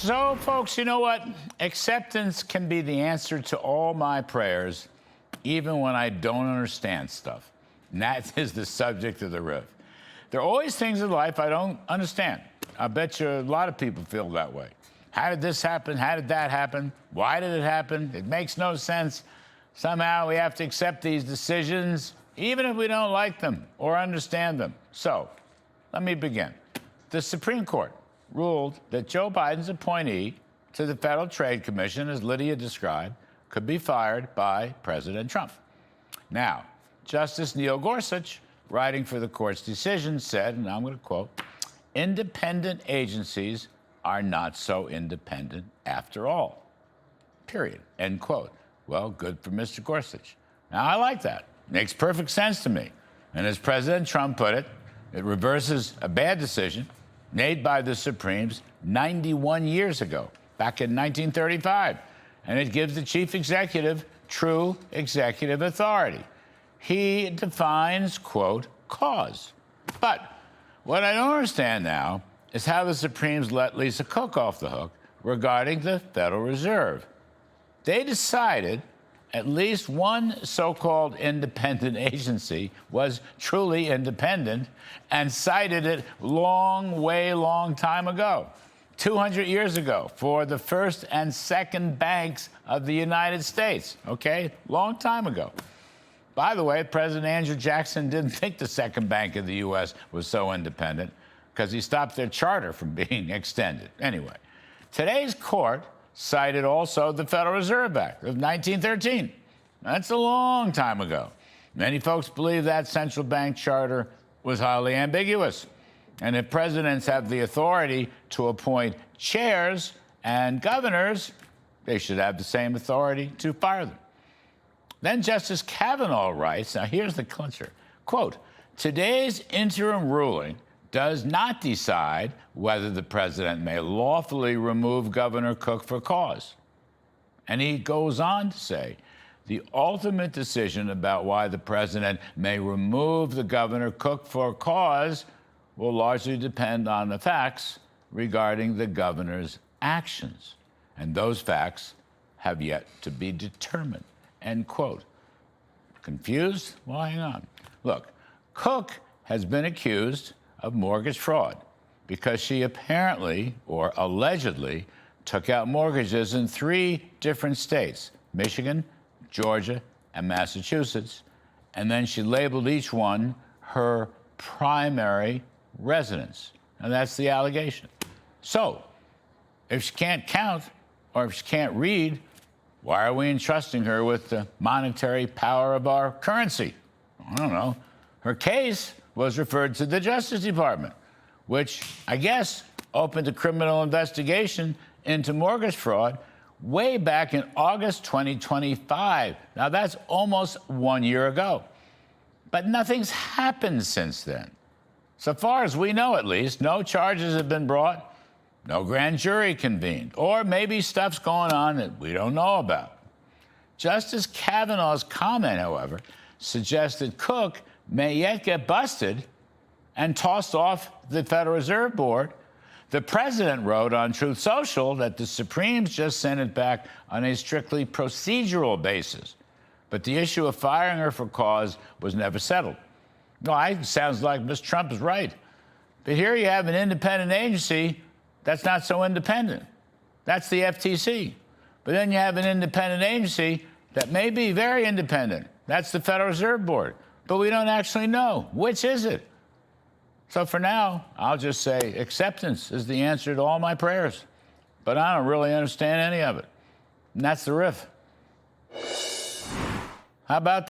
So, folks, you know what? Acceptance can be the answer to all my prayers, even when I don't understand stuff. And that is the subject of the riff. There are always things in life I don't understand. I bet you a lot of people feel that way. How did this happen? How did that happen? Why did it happen? It makes no sense. Somehow we have to accept these decisions, even if we don't like them or understand them. So, let me begin. The Supreme Court ruled that Joe Biden's appointee to the Federal Trade Commission, as Lydia described, could be fired by President Trump. Now, Justice Neil Gorsuch, writing for the court's decision, said, and I'm going to quote, "Independent agencies are not so independent after all, period," end quote. Well, good for Mr. Gorsuch. Now, I like that. Makes perfect sense to me. And as President Trump put it, it reverses a bad decision made by the Supremes 91 years ago, back in 1935. And it gives the chief executive true executive authority. He defines, quote, cause. But what I don't understand now is how the Supremes let Lisa Cook off the hook regarding the Federal Reserve. They decided at least one so-called independent agency was truly independent and cited it long time ago, 200 years ago, for the first and second banks of the United States, okay? Long time ago. By the way, President Andrew Jackson didn't think the second bank of the U.S. was so independent because he stopped their charter from being extended. Anyway, today's court cited also the Federal Reserve Act of 1913. That's a long time ago. Many folks believe that central bank charter was highly ambiguous. And if presidents have the authority to appoint chairs and governors, they should have the same authority to fire them. Then Justice Kavanaugh writes, now here's the clincher, quote, "Today's interim ruling does not decide whether the president may lawfully remove Governor Cook for cause." And he goes on to say, "The ultimate decision about why the president may remove the Governor Cook for cause will largely depend on the facts regarding the governor's actions. And those facts have yet to be determined," end quote. Confused? Well, hang on. Look, Cook has been accused of mortgage fraud because she apparently or allegedly took out mortgages in 3 different states, Michigan, Georgia, and Massachusetts, and then she labeled each one her primary residence. And that's the allegation. So, if she can't count or if she can't read, why are we entrusting her with the monetary power of our currency? I don't know. Her case was referred to the Justice Department, which I guess opened a criminal investigation into mortgage fraud way back in August 2025. Now, that's almost 1 year ago. But nothing's happened since then. So far as we know, at least, no charges have been brought, no grand jury convened, or maybe stuff's going on that we don't know about. Justice Kavanaugh's comment, however, suggests that Cook may yet get busted and tossed off the Federal Reserve Board. The president wrote on Truth Social that the Supremes just sent it back on a strictly procedural basis. But the issue of firing her for cause was never settled. No, it sounds like Mr. Trump is right. But here you have an independent agency that's not so independent. That's the FTC. But then you have an independent agency that may be very independent. That's the Federal Reserve Board. But we don't actually know. Which is it? So for now, I'll just say acceptance is the answer to all my prayers. But I don't really understand any of it. And that's the riff. How about